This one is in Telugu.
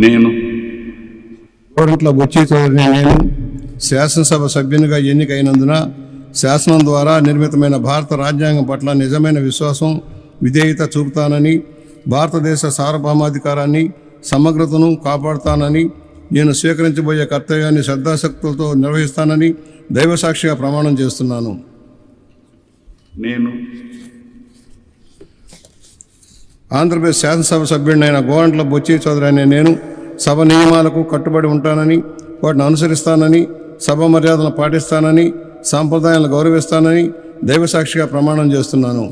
నేను గోరంట్ల బుచ్చి చౌదరిని నేను శాసనసభ సభ్యునిగా ఎన్నికైనందున శాసనం ద్వారా నిర్మితమైన భారత రాజ్యాంగం పట్ల నిజమైన విశ్వాసం విధేయత చూపుతానని, భారతదేశ సార్వభౌమాధికారాన్ని సమగ్రతను కాపాడుతానని, నేను స్వీకరించబోయే కర్తవ్యాన్ని శ్రద్ధాశక్తులతో నిర్వహిస్తానని దైవసాక్షిగా ప్రమాణం చేస్తున్నాను. నేను ఆంధ్రప్రదేశ్ శాసనసభ సభ్యుడినైన గోరంట్ల బుచ్చి చౌదరి అనే నేను సభ నియమాలకు కట్టుబడి ఉంటానని, వాటిని అనుసరిస్తానని, సభ మర్యాదలను పాటిస్తానని, సాంప్రదాయాలను గౌరవిస్తానని దైవసాక్షిగా ప్రమాణం చేస్తున్నాను.